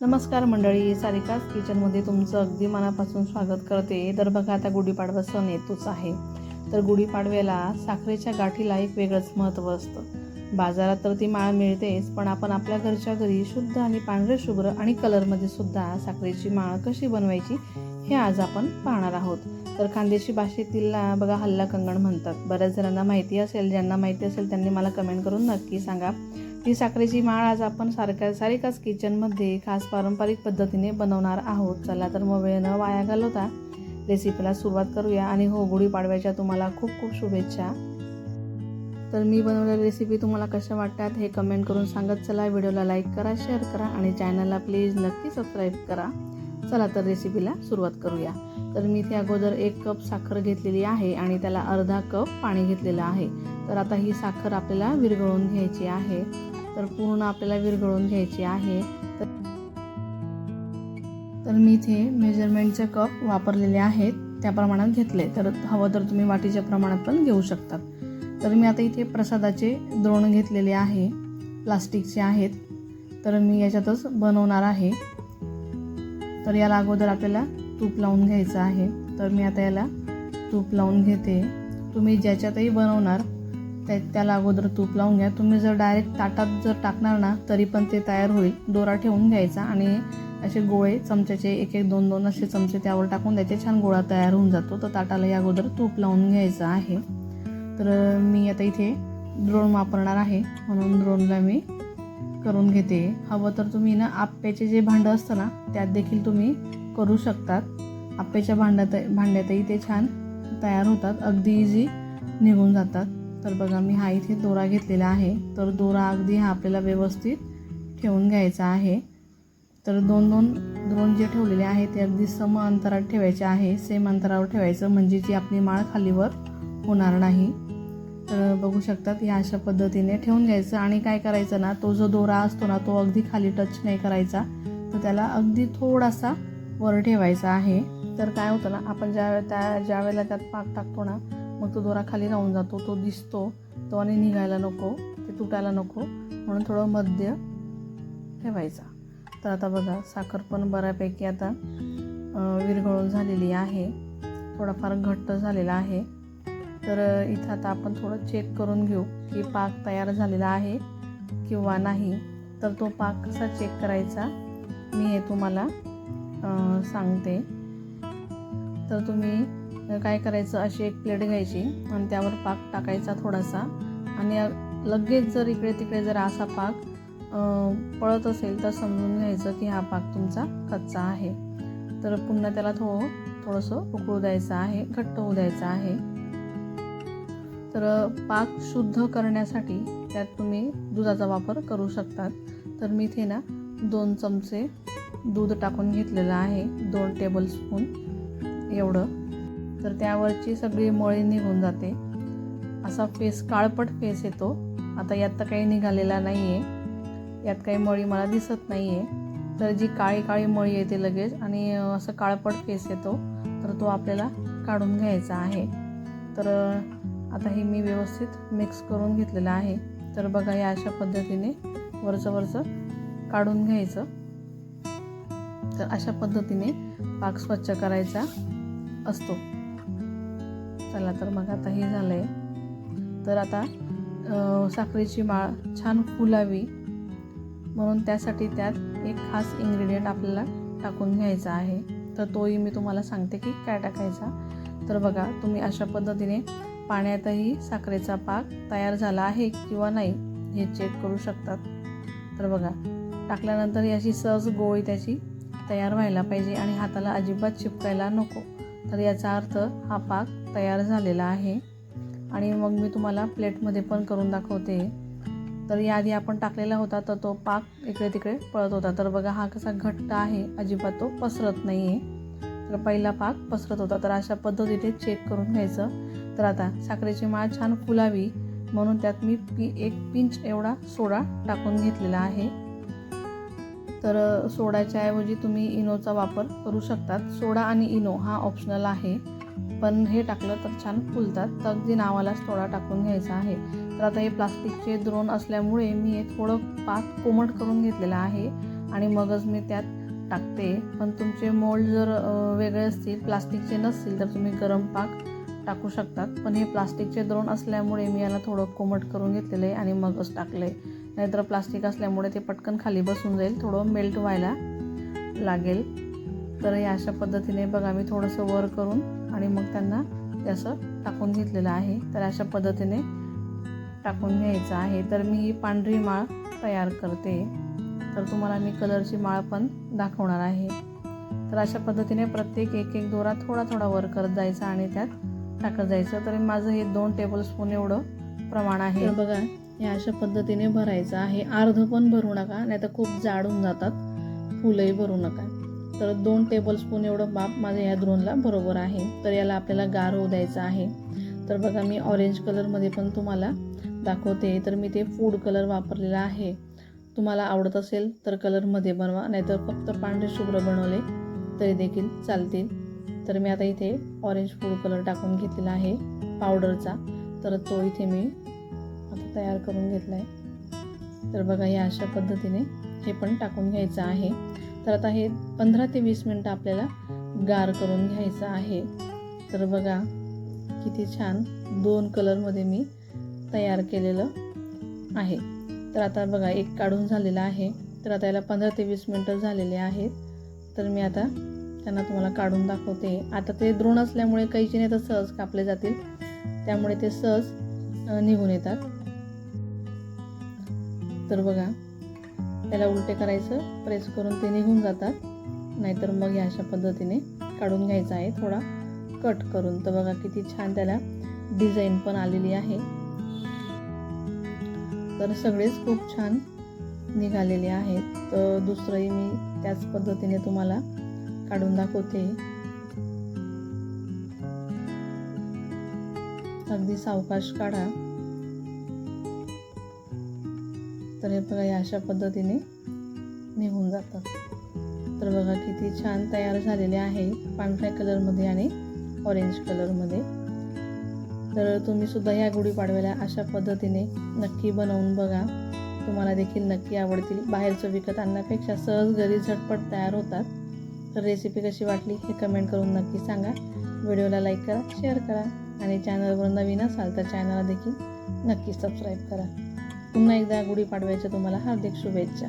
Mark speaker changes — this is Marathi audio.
Speaker 1: नमस्कार मंडळी, सारिकाच किचनमध्ये तुमचं अगदी मनापासून स्वागत करते. तर बघा, आता गुढीपाडवा सण येतोच आहे. तर गुढीपाडव्याला साखरेच्या गाठीला एक वेगळंच महत्त्व असतं. बाजारात तर ती माळ मिळतेच, पण आपण आपल्या घरच्या घरी शुद्ध आणि पांढरे शुभ्र आणि कलरमध्ये सुद्धा साखरेची माळ कशी बनवायची हे आज आपण पाहणार आहोत. तर खानदेशी भाषेतील बघा हल्ला कंगण म्हणतात. बऱ्याच जणांना माहिती असेल, ज्यांना माहिती असेल त्यांनी मला कमेंट करून नक्की सांगा. ती साखरेची माळ आज आपण सारिकाच किचनमध्ये खास पारंपरिक पद्धतीने बनवणार आहोत. चला तर मग वेळ न वाया घालवता रेसिपीला सुरुवात करूया. आणि हो, गुढीपाडव्याच्या तुम्हाला खूप खूप शुभेच्छा. तर मी बनवलेली रेसिपी तुम्हाला कशा वाटतात हे कमेंट करून सांगत चला. व्हिडिओला लाईक करा, शेअर करा आणि चॅनलला प्लीज नक्की सबस्क्राईब करा. चला तर रेसिपीला सुरुवात करूया. तर मी इथे अगोदर 1 कप साखर घेतलेली आहे आणि त्याला अर्धा कप पाणी घेतलेलं आहे. तर आता ही साखर आपल्याला विरघळून घ्यायची आहे. तर पूर्ण आपल्याला विरघळून घ्यायची आहे. तर मी इथे मेजरमेंटचे कप वापरलेले आहेत, त्या प्रमाणात घेतले. तर हवं तर तुम्ही वाटीच्या प्रमाणात पण घेऊ शकतात. तर मी आता इथे प्रसादाचे द्रोण घेतलेले आहे, प्लास्टिकचे आहेत. तर मी याच्यातच बनवणार आहे. तर याला अगोदर आपल्याला तूप लावून घ्यायचं आहे. तर मी आता याला तूप लावून घेते. तुम्ही ज्याच्यातही बनवणार त्याला अगोदर तूप लावून घ्या. तुम्ही जर डायरेक्ट ताटात जर टाकणार ना तरी पण ते तयार होईल. दोरा ठेवून घ्यायचा आणि असे गोळे चमच्याचे 1-1, 2-2 असे चमचे त्यावर टाकून द्यायचे. छान गोळा तयार होऊन जातो. तर ताटाला या अगोदर तूप लावून घ्यायचं आहे. तर मी आता इथे द्रोण वापरणार आहे, म्हणून द्रोणला मी करून घेते. हवं तर तुम्ही ना आप्याचे जे भांडं असतं ना त्यात देखील तुम्ही करू शकतात. आप्याच्या भांड्यातही ते छान तयार होतात, अगदी इझी निघून जातात. तर बघा, मी हा इथे दोरा घेतलेला आहे. तर दोरा अगदी हा आपल्याला व्यवस्थित ठेवून घ्यायचा आहे. तर 2-2 द्रोण जे ठेवलेले आहे ते अगदी सम अंतरात ठेवायचे आहे, सेम अंतरावर ठेवायचं, म्हणजे जी आपली माळ खालीवर होणार नाही. तर बघू शकतात, या अशा पद्धतीने ठेवून घ्यायचं. आणि काय करायचं ना, तो जो दोरा असतो ना तो अगदी खाली टच नाही करायचा, तर त्याला अगदी थोडासा वर ठेवायचा आहे. तर काय होतं ना, आपण ज्या वेळेला त्यात पाक टाकतो ना, मग तो दोरा खाली राहून जातो, तो दिसतो, तो आणि निघायला नको, ते तुटायला नको, म्हणून थोडं मध्य ठेवायचा. तर आता बघा, साखर पण बऱ्यापैकी आता विरघळून झालेली आहे, थोडाफार घट्ट झालेला आहे. तर इथं आता आपण थोडं चेक करून घेऊ की पाक तयार झालेला आहे किंवा नाही. तर तो पाक कसा चेक करायचा मी हे तुम्हाला सांगते. तर तुम्ही काय करायचं, अशी एक प्लेट घ्यायची आणि त्यावर पाक टाकायचा थोडासा. आणि लगेच जर इकडे तिकडे जर असा पाक पळत असेल तर समजून घ्यायचं की हा पाक तुमचा कच्चा आहे. तर पुन्हा त्याला थोडंसं उकळू द्यायचं आहे, घट्ट होऊ द्यायचं आहे. तर पाक शुद्ध करण्यासाठी त्यात तुम्ही दुधाचा वापर करू शकतात. तर मी इथे ना 2 चमचे दूध टाकून घेतलेलं आहे, 2 टेबलस्पून एवढं. तर त्यावरची सगळी मळी निघून जाते. असा काळपट फेस येतो. आता यात तर काही निघालेला नाही आहे, यात काही मळी मला दिसत नाही आहे. तर जी काळी काळी मळी येते लगेच आणि असं काळपट फेस येतो, तर तो आपल्याला काढून घ्यायचा आहे. तर आता हे मी व्यवस्थित मिक्स करून घेतलेलं आहे. तर बघा, या अशा पद्धतीने वरचं काढून घ्यायचं. तर अशा पद्धतीने पाक स्वच्छ करायचा असतो. चला तर मग आता हे झालं आहे. तर आता साखरेची माळ छान फुलावी म्हणून त्यासाठी त्यात एक खास इन्ग्रेडियंट आपल्याला टाकून घ्यायचा आहे. तर तोही मी तुम्हाला सांगते की काय टाकायचा. तर बघा, तुम्ही अशा पद्धतीने पाण्यातही साखरेचा पाक तयार झाला आहे किंवा नाही हे चेक करू शकतात. तर बघा, टाकल्यानंतर ही अशी सहज गोळी त्याची तयार व्हायला पाहिजे आणि हाताला अजिबात चिपकायला नको. तर याचा अर्थ हा पाक तयार झालेला आहे. आणि मग मी तुम्हाला प्लेटमध्ये पण करून दाखवते. तर याआधी आपण टाकलेला होता तर तो पाक इकडे तिकडे पळत होता. तर बघा, हा कसा घट्ट आहे, अजिबात तो पसरत नाही आहे. तर पहिला पाक पसरत होता. तर अशा पद्धतीने चेक करून घ्यायचं. तर आता साखरेची माळ छान फुलावी म्हणून त्यात मी 1 पिंच एवढा सोडा टाकून घेतलेला आहे. तर सोड्याच्या ऐवजी तुम्ही इनोचा वापर करू शकतात. सोडा आणि इनो हा ऑप्शनल आहे, पण हे टाकलं तर छान फुलतात. तर अगदी नावालाच सोडा टाकून घ्यायचा आहे. तर आता हे प्लास्टिकचे द्रोण असल्यामुळे मी हे थोडं पाक कोमट करून घेतलेला आहे आणि मगच मी त्यात टाकते. पण तुमचे मोल्ड जर वेगळे असतील, प्लास्टिकचे नसतील, तर तुम्ही गरम पाक टाकू शकतात. पण हे प्लास्टिकचे द्रोण असल्यामुळे मी याला थोडं कोमट करून घेतलेलं आहे आणि मगच टाकलं आहे. नाहीतर प्लास्टिक असल्यामुळे ते पटकन खाली बसून जाईल, थोडं मेल्ट व्हायला लागेल. तर हे अशा पद्धतीने बघा मी थोडंसं वर करून आणि मग त्यांना ते असं टाकून घेतलेलं आहे. तर अशा पद्धतीने टाकून घ्यायचं आहे. तर मी ही पांढरी माळ तयार करते. तर तुम्हाला मी कलरची माळ पण दाखवणार आहे. तर अशा पद्धतीने प्रत्येक एक दोरा थोडा थोडा वर करत जायचा आणि त्यात टाकत जायचं. तर माझं हे 2 टेबलस्पून एवढं प्रमाण आहे. तर बघा हे अशा पद्धतीने भरायचं आहे. अर्ध पण भरू नका, नाहीतर खूप जाड होऊन जातात, फुलंही भरू नका. तर 2 टेबलस्पून एवढं माप माझ्या ह्या द्रोणला बरोबर आहे. तर याला आपल्याला गार होऊ द्यायचं आहे. तर बघा मी ऑरेंज कलरमध्ये पण तुम्हाला दाखवते. तर मी ते फूड कलर वापरलेला आहे. तुम्हाला आवडत असेल तर कलरमध्ये बनवा, नाहीतर फक्त पांढरे शुभ्र बनवले तरी देखील चालतील. तर मी आता इथे ऑरेंज फूड कलर टाकून घेतलेला आहे पावडरचा. तर तो इथे मी आता तयार करून घेतला आहे. तर बघा या अशा पद्धतीने हे पण टाकून घ्यायचं आहे. तर आता हे 15 ते 20 मिनटं आपल्याला गार करून घ्यायचं आहे. तर बघा किती छान 2 कलरमध्ये मी तयार केलेलं आहे. तर आता बघा एक काढून झालेला आहे. तर आता याला 15 ते 20 मिनटं झालेले आहेत. तर मी आता त्यांना तुम्हाला काढून दाखवते. आता ते द्रोण असल्यामुळे कैचीने तर सहज कापले जातील, त्यामुळे ते सहज निघून येतात. तर बघा त्याला उलटे करायचं, प्रेस करून ते निघून जातात. नाहीतर मग या अशा पद्धतीने काढून घ्यायचं आहे, थोडा कट करून. तर बघा किती छान त्याला डिझाईन पण आलेली आहे. तर सगळेच खूप छान निघालेले आहेत. तर दुसरंही मी त्याच पद्धतीने तुम्हाला काढून दाखवते. अगदी सावकाश काढा. तर हे बघा या अशा पद्धतीने निघून जातं. तर बघा किती छान तयार झालेले आहे पांढऱ्या कलरमध्ये आणि ऑरेंज कलरमध्ये. तर तुम्ही सुद्धा ह्या गुढीपाडव्याला अशा पद्धतीने नक्की बनवून बघा, तुम्हाला देखील नक्की आवडतील. बाहेरचं विकत आणण्यापेक्षा सहज घरी झटपट तयार होतात. तर रेसिपी कशी वाटली हे कमेंट करून नक्की सांगा. व्हिडिओला लाईक करा, शेअर करा आणि चॅनलवर नवीन असाल तर चॅनलला देखील नक्की सबस्क्राईब करा. पुन्हा एकदा गुढीपाडव्याच्या तुम्हाला हार्दिक शुभेच्छा.